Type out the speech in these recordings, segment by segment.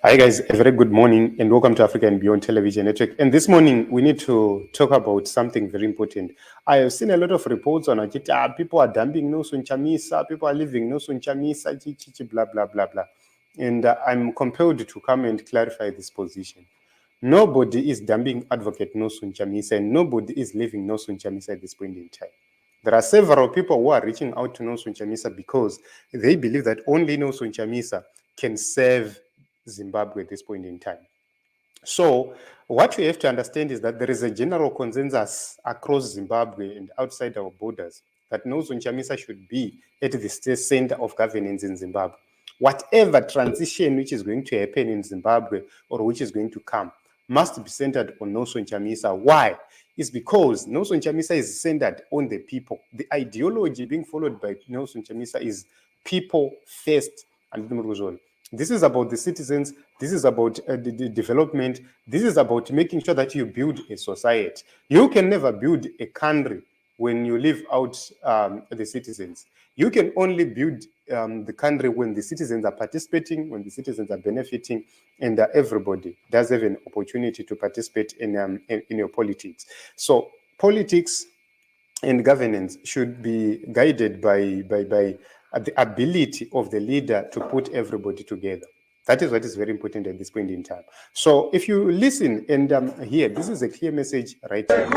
Hi guys, a very good morning and welcome to Africa and Beyond Television Network. And this morning we need to talk about something very important. I have seen a lot of reports on it. People are dumping no on Chamisa, people are leaving no on Chamisa, blah, blah, blah, blah. And I'm compelled to come and clarify this position. Nobody is dumping Advocate Nosun Chamisa and nobody is leaving Nosun Chamisa at this point in time. There are several people who are reaching out to Nosun Chamisa because they believe that only Nosun Chamisa can serve Zimbabwe at this point in time. So what we have to understand is that there is a general consensus across Zimbabwe and outside our borders that Nosun Chamisa should be at the state center of governance in Zimbabwe. Whatever transition which is going to happen in Zimbabwe or which is going to come must be centered on Nosun Chamisa. Why? It's because Nosun Chamisa is centered on the people. The ideology being followed by Nosun Chamisa is people first. And this is about the citizens. This is about the development. This is about making sure that you build a society. You can never build a country when you leave out the citizens. You can only build the country when the citizens are participating, when the citizens are benefiting, and everybody does have an opportunity to participate in your politics. So politics and governance should be guided by the ability of the leader to put everybody together. That is what is very important at this point in time. So if you listen and hear, this is a clear message right here.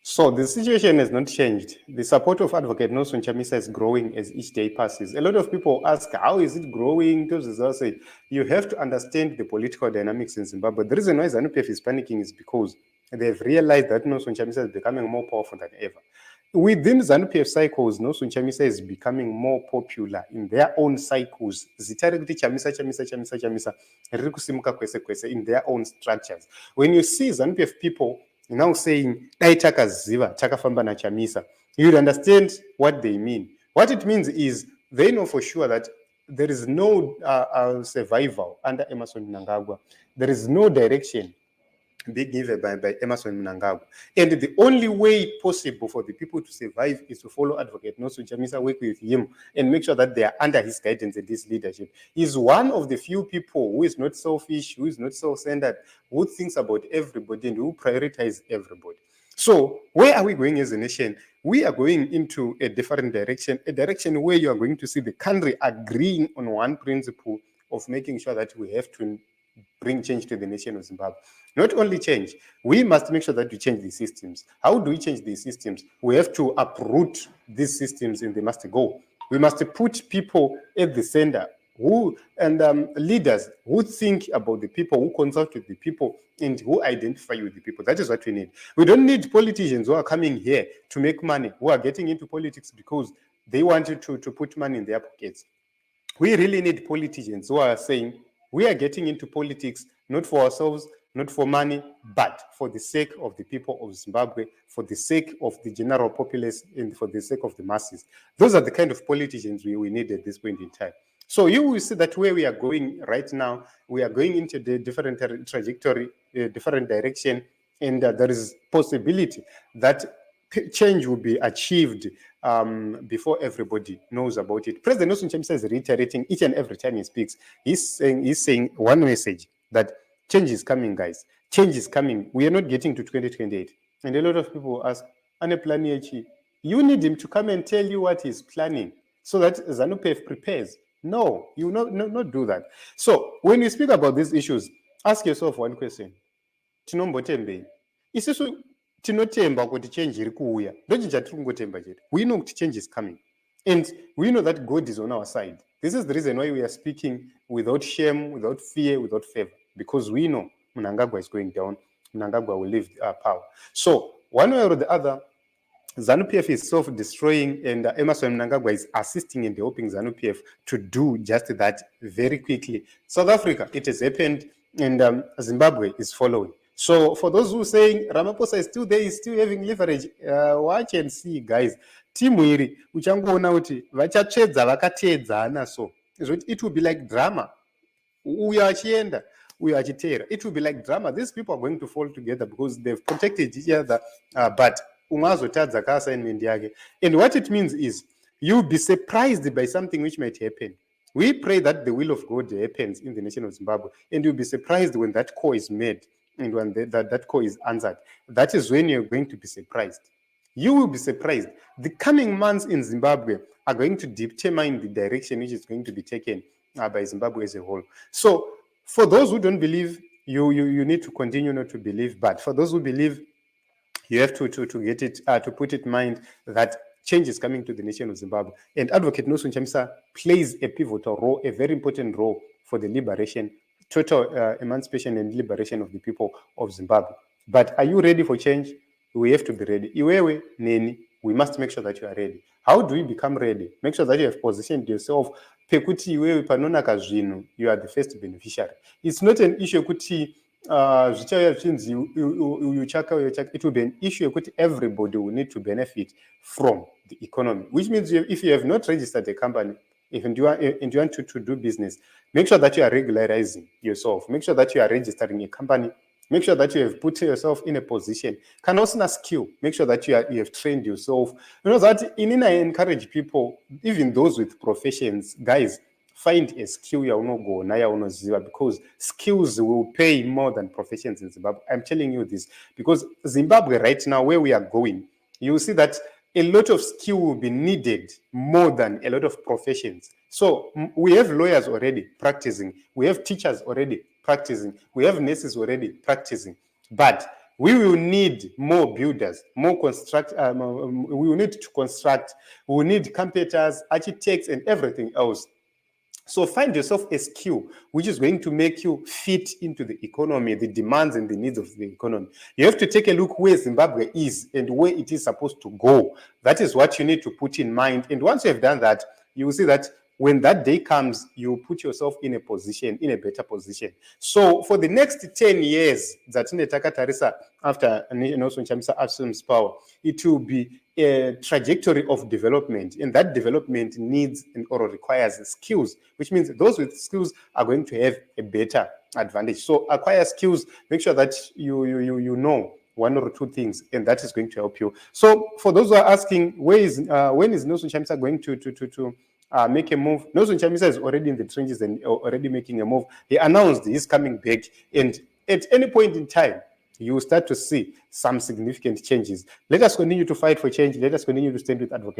So the situation has not changed. The support of Advocate Nosun Chamisa is growing as each day passes. A lot of people ask, how is it growing? You have to understand the political dynamics in Zimbabwe. The reason why ZANU-PF is panicking is because they've realized that Nosun Chamisa is becoming more powerful than ever. Within ZANU-PF cycles, Nosun Chamisa is becoming more popular in their own cycles. Chamisa, in their own structures. When you see ZANU-PF people now saying, takafamba na Chamisa, you would understand what they mean. What it means is they know for sure that there is no survival under Emerson Mnangagwa. There is no direction being given by Emerson Mnangagwa. And the only way possible for the people to survive is to follow Advocate Nosun Chamisa, work with him, and make sure that they are under his guidance and his leadership. He's one of the few people who is not selfish, who is not self-centered, who thinks about everybody and who prioritizes everybody. So where are we going as a nation? We are going into a different direction, a direction where you are going to see the country agreeing on one principle of making sure that we have to bring change to the nation of Zimbabwe. Not only change, we must make sure that we change the systems. How do we change these systems? We have to uproot these systems and they must go. We must put people at the center leaders who think about the people, who consult with the people, and who identify with the people. That is what we need. We don't need politicians who are coming here to make money, who are getting into politics because they wanted to put money in their pockets. We really need politicians who are saying, we are getting into politics not for ourselves, not for money, but for the sake of the people of Zimbabwe, for the sake of the general populace, and for the sake of the masses. Those are the kind of politicians we need at this point in time. So you will see that where we are going right now, we are going into the different trajectory, different direction, and there is possibility that change will be achieved before everybody knows about it. President Nosun Chamisa is reiterating each and every time he speaks. He's saying one message, that change is coming, guys. Change is coming. We are not getting to 2028. And a lot of people ask, Ane plan yechi. You need him to come and tell you what he's planning. so that ZANU-PF prepares. No, you will not do that. So when you speak about these issues, ask yourself one question. Tinombotembei. Isusu tinotemba kuti change iri kuuya. Ndochi chatiri kungotemba chete. We know that change is coming. And we know that God is on our side. This is the reason why we are speaking without shame, without fear, without favor. Because we know Mnangagwa is going down. Mnangagwa will leave power. So one way or the other, ZANU-PF is self-destroying, and Emerson Mnangagwa is assisting and helping ZANU-PF to do just that very quickly. South Africa, it has happened, and Zimbabwe is following. So for those who are saying Ramaphosa is still there, is still having leverage, watch and see, guys. Timu iri uchangoona kuti vachatsvedza vakateedzana, so it will be like drama. Uyo achienda, uyo achiteera. It will be like drama. These people are going to fall together because they've protected each other, but umazotadza ka-assignment yake. And what it means is you'll be surprised by something which might happen. We pray that the will of God happens in the nation of Zimbabwe, and you'll be surprised when that call is made and when that call is answered. That is when you're going to be surprised. You will be surprised. The coming months in Zimbabwe are going to determine the direction which is going to be taken by Zimbabwe as a whole. So for those who don't believe, you need to continue not to believe. But for those who believe, you have to get it, to put it in mind that change is coming to the nation of Zimbabwe. And Advocate Nelson Chamisa plays a pivotal role, a very important role for the liberation, total emancipation and liberation of the people of Zimbabwe. But are you ready for change? We have to be ready. Iwewe, Neni, we must make sure that you are ready. How do we become ready? Make sure that you have positioned yourself. Pekuti iwewe panonaka zvinu, you are the first beneficiary. It's not an issue kuti it will be an issue that everybody will need to benefit from the economy, which means if you have not registered a company, if you want to do business, make sure that you are regularizing yourself. Make sure that you are registering a company. Make sure that you have put yourself in a position. Can also a skill. Make sure that you have trained yourself. You know that I encourage people, even those with professions, guys, find a skill because skills will pay more than professions in Zimbabwe. I'm telling you this because Zimbabwe right now, where we are going, you will see that a lot of skill will be needed more than a lot of professions. So we have lawyers already practicing. We have teachers already practicing. We have nurses already practicing. But we will need more builders, more we will need to construct. We will need carpenters, architects, and everything else. So find yourself a skill which is going to make you fit into the economy, the demands and the needs of the economy. You have to take a look where Zimbabwe is and where it is supposed to go. That is what you need to put in mind. And once you have done that, you will see that when that day comes, you put yourself in a position, in a better position. So for the next 10 years, after Nelson Chamisa assumes power, it will be a trajectory of development, and that development needs or requires skills, which means those with skills are going to have a better advantage. So acquire skills, make sure that you know one or two things, and that is going to help you. So for those who are asking, when is Nelson Chamisa going to make a move? Nelson Chamisa is already in the trenches and already making a move. He announced he's coming back, and at any point in time, you will start to see some significant changes. Let us continue to fight for change. Let us continue to stand with advocates.